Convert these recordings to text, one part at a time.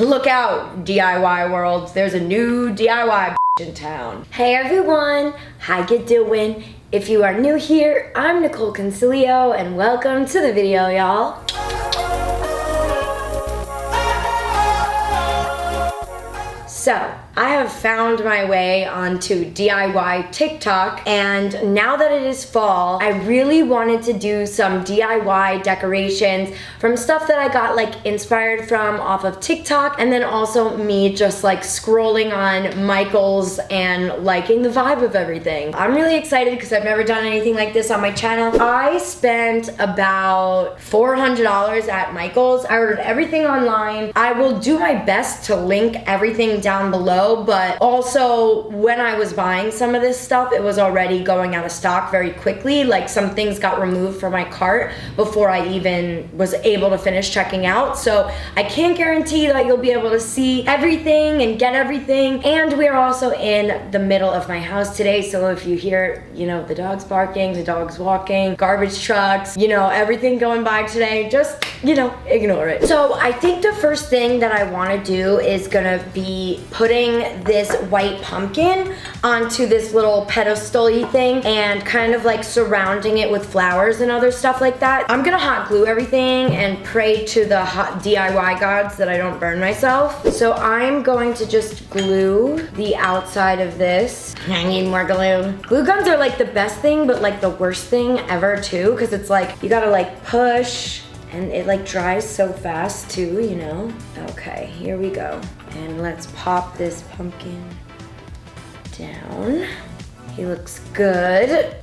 Look out, DIY world. There's a new DIY in town. Hey everyone, how you doing? If you are new here, I'm Nicol Concilio and welcome to the video, y'all. So, I have found my way onto DIY TikTok, and now that it is fall, I really wanted to do some DIY decorations from stuff that I got like inspired from off of TikTok, and then also me just like scrolling on Michael's and liking the vibe of everything. I'm really excited because I've never done anything like this on my channel. I spent about $400 at Michael's. I ordered everything online. I will do my best to link everything down below, but also when I was buying some of this stuff, it was already going out of stock very quickly. Like some things got removed from my cart before I even was able to finish checking out. So I can't guarantee that you'll be able to see everything and get everything. And we're also in the middle of my house today. So if you hear, you know, the dogs barking, the dogs walking, garbage trucks, you know, everything going by today, just, you know, ignore it. So I think the first thing that I want to do is gonna be putting this white pumpkin onto this little pedestal-y thing and kind of like surrounding it with flowers and other stuff like that. I'm gonna hot glue everything and pray to the hot DIY gods that I don't burn myself. So I'm going to just glue the outside of this. I need more glue. Glue guns are like the best thing, but like the worst thing ever too, because it's like you gotta like push and it like dries so fast too, you know? Okay, here we go. And let's pop this pumpkin down. He looks good.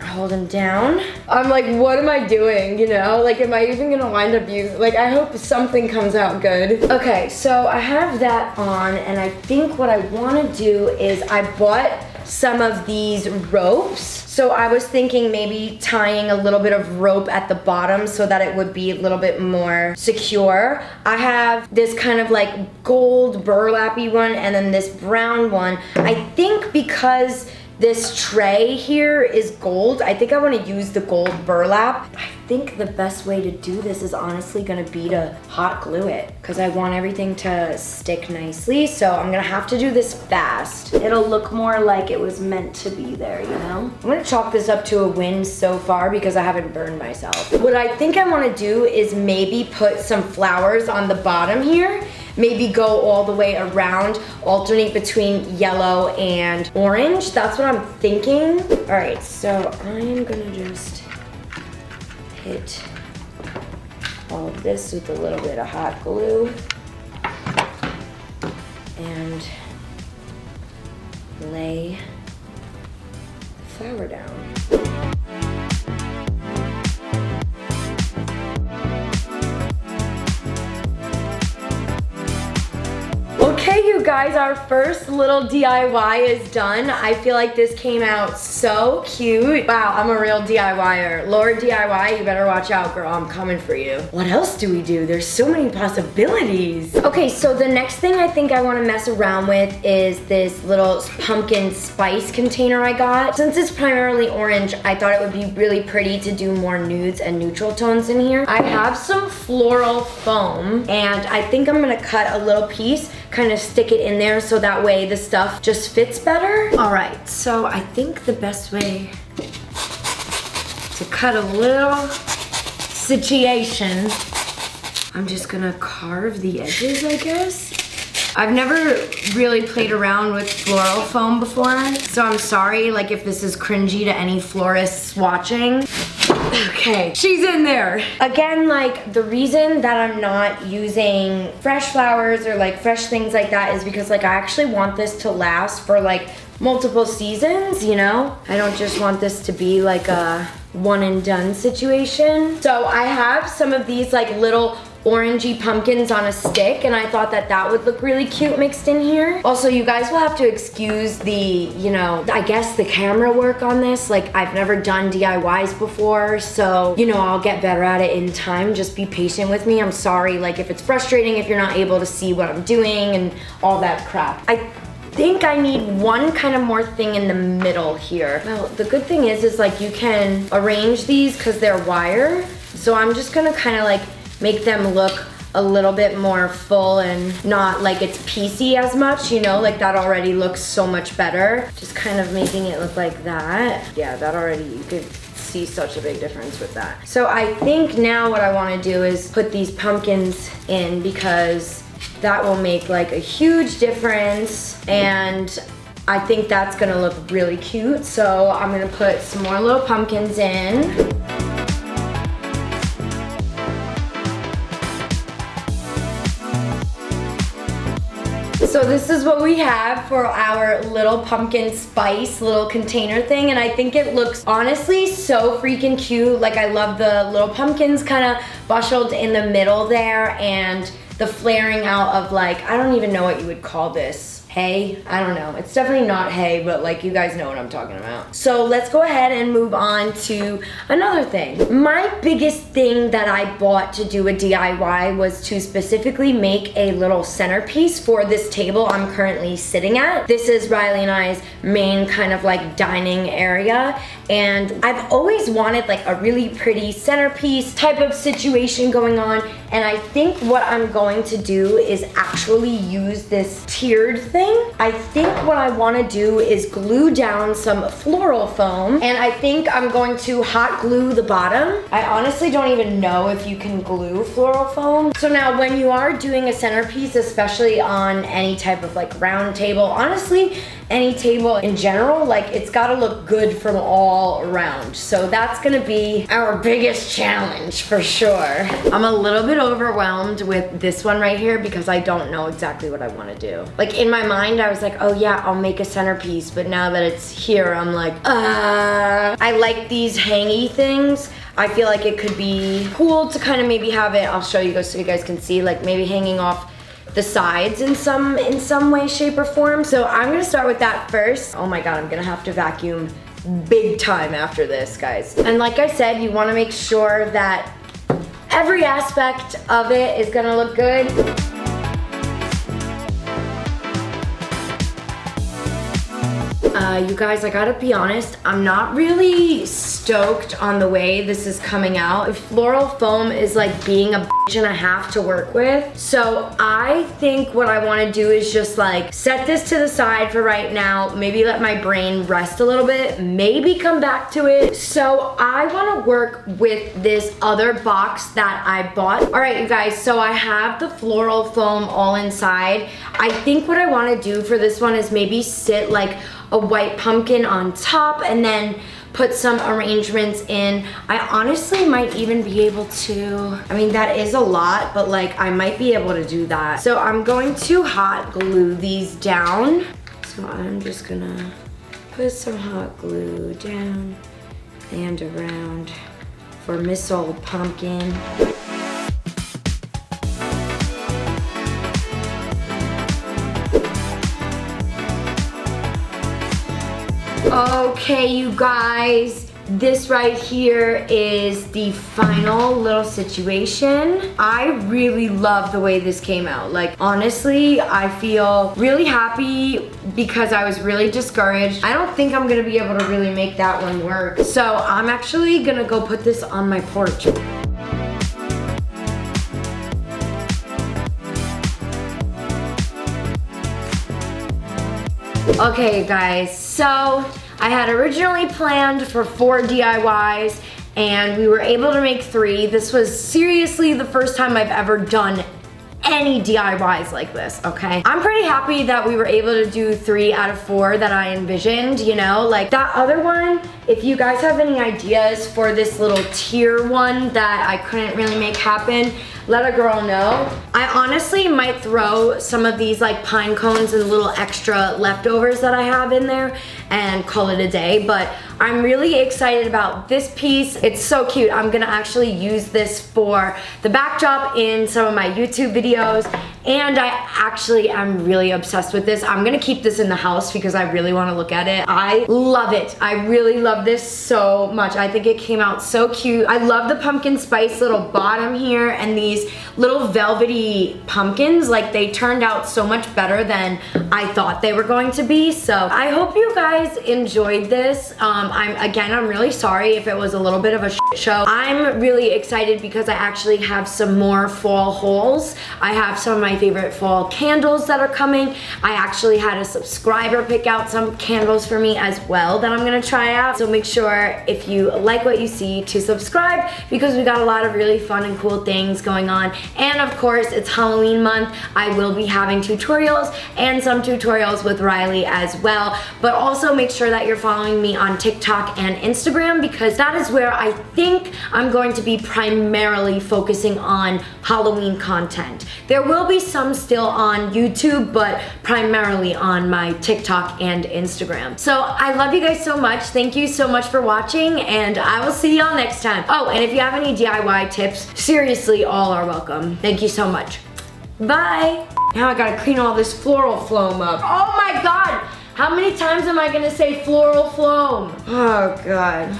Hold him down. I'm like, what am I doing, you know? Like, am I even gonna wind up using, like, I hope something comes out good. Okay, so I have that on, and I think what I wanna do is I bought some of these ropes. So I was thinking maybe tying a little bit of rope at the bottom so that it would be a little bit more secure. I have this kind of like gold burlappy one and then this brown one. I think because this tray here is gold, I think I want to use the gold burlap. I think the best way to do this is honestly going to be to hot glue it because I want everything to stick nicely. So I'm going to have to do this fast. It'll look more like it was meant to be there, you know? I'm going to chalk this up to a win so far because I haven't burned myself. What I think I want to do is maybe put some flowers on the bottom here. Maybe go all the way around, alternate between yellow and orange. That's what I'm thinking. All right, so I'm gonna just hit all of this with a little bit of hot glue and lay the flower down. Okay, you guys, our first little DIY is done. I feel like this came out so cute. Wow, I'm a real DIYer. Lord DIY, you better watch out, girl. I'm coming for you. What else do we do? There's so many possibilities. Okay, so the next thing I think I want to mess around with is this little pumpkin spice container I got. Since it's primarily orange, I thought it would be really pretty to do more nudes and neutral tones in here. I have some floral foam, and I think I'm gonna cut a little piece, kind of stick it in there so that way the stuff just fits better. All right, so I think the best way to cut a little situation, I'm just gonna carve the edges, I guess. I've never really played around with floral foam before, so I'm sorry like if this is cringy to any florists watching. Okay, she's in there. Again, like the reason that I'm not using fresh flowers or like fresh things like that is because like I actually want this to last for like multiple seasons, you know? I don't just want this to be like a one and done situation. So I have some of these like little orangey pumpkins on a stick, and I thought that that would look really cute mixed in here. Also, you guys will have to excuse the, you know, I guess the camera work on this. Like, I've never done DIYs before, so, you know, I'll get better at it in time. Just be patient with me. I'm sorry, like, if it's frustrating if you're not able to see what I'm doing and all that crap. I think I need one kind of more thing in the middle here. Well, the good thing is like you can arrange these because they're wire. So I'm just gonna kind of like make them look a little bit more full and not like it's piecey as much, you know, like that already looks so much better. Just kind of making it look like that. Yeah, that already, you could see such a big difference with that. So I think now what I want to do is put these pumpkins in because that will make like a huge difference, and I think that's gonna look really cute. So I'm gonna put some more little pumpkins in. So this is what we have for our little pumpkin spice little container thing, and I think it looks honestly so freaking cute. Like I love the little pumpkins kind of bustled in the middle there, and the flaring out of like, I don't even know what you would call this. Hay? I don't know. It's definitely not hay, but like you guys know what I'm talking about. So let's go ahead and move on to another thing. My biggest thing that I bought to do a DIY was to specifically make a little centerpiece for this table I'm currently sitting at. This is Riley and I's main kind of like dining area, and I've always wanted like a really pretty centerpiece type of situation going on, and I think what I'm going to do is actually use this tiered thing. I think what I want to do is glue down some floral foam, and I think I'm going to hot glue the bottom. I honestly don't even know if you can glue floral foam. So now when you are doing a centerpiece, especially on any type of like round table, honestly any table in general, like it's got to look good from all around. So that's gonna be our biggest challenge for sure. I'm a little bit overwhelmed with this one right here because I don't know exactly what I want to do. Like in my mind I was like, oh yeah, I'll make a centerpiece, but now that it's here I'm like, I like these hangy things. I feel like it could be cool to kind of maybe have it, I'll show you guys so you guys can see, like maybe hanging off the sides in some way, shape, or form. So I'm gonna start with that first. Oh my god, I'm gonna have to vacuum big time after this, guys. And like I said, you wanna make sure that every aspect of it is gonna look good. You guys, I gotta be honest, I'm not really stoked on the way this is coming out. Floral foam is like being a bitch and a half to work with. So I think what I wanna do is just like set this to the side for right now, maybe let my brain rest a little bit, maybe come back to it. So I wanna work with this other box that I bought. All right, you guys, so I have the floral foam all inside. I think what I wanna do for this one is maybe sit like a white pumpkin on top and then put some arrangements in. I honestly might even be able to, I mean that is a lot, but like I might be able to do that. So I'm going to hot glue these down. So I'm just gonna put some hot glue down and around for Miss Old Pumpkin. Okay, you guys, this right here is the final little situation. I really love the way this came out. Like, honestly, I feel really happy because I was really discouraged. I don't think I'm gonna be able to really make that one work. So I'm actually gonna go put this on my porch. Okay, guys, so I had originally planned for 4 DIYs and we were able to make 3. This was seriously the first time I've ever done any DIYs like this, okay? I'm pretty happy that we were able to do 3 out of 4 that I envisioned, you know? Like that other one, if you guys have any ideas for this little tier one that I couldn't really make happen, let a girl know. I honestly might throw some of these like pine cones and little extra leftovers that I have in there and call it a day, but I'm really excited about this piece. It's so cute. I'm gonna actually use this for the backdrop in some of my YouTube videos, and I actually am really obsessed with this. I'm gonna keep this in the house because I really wanna look at it. I love it. I really love this so much. I think it came out so cute. I love the pumpkin spice little bottom here and these little velvety pumpkins. Like, they turned out so much better than I thought they were going to be. So I hope you guys enjoyed this. I'm really sorry if it was a little bit of a shit show. I'm really excited because I actually have some more fall hauls. I have some of my favorite fall candles that are coming. I actually had a subscriber pick out some candles for me as well that I'm gonna try out. So make sure if you like what you see to subscribe, because we got a lot of really fun and cool things going on. And of course, it's Halloween month. I will be having tutorials and some tutorials with Riley as well. But also make sure that you're following me on TikTok and Instagram, because that is where I think I'm going to be primarily focusing on Halloween content. There will be some still on YouTube, but primarily on my TikTok and Instagram. So I love you guys so much. Thank you so much for watching, and I will see y'all next time. Oh, and if you have any DIY tips, seriously, all are welcome. Thank you so much. Bye. Now I gotta clean all this floral foam up. Oh my God. How many times am I gonna say floral foam? Oh God.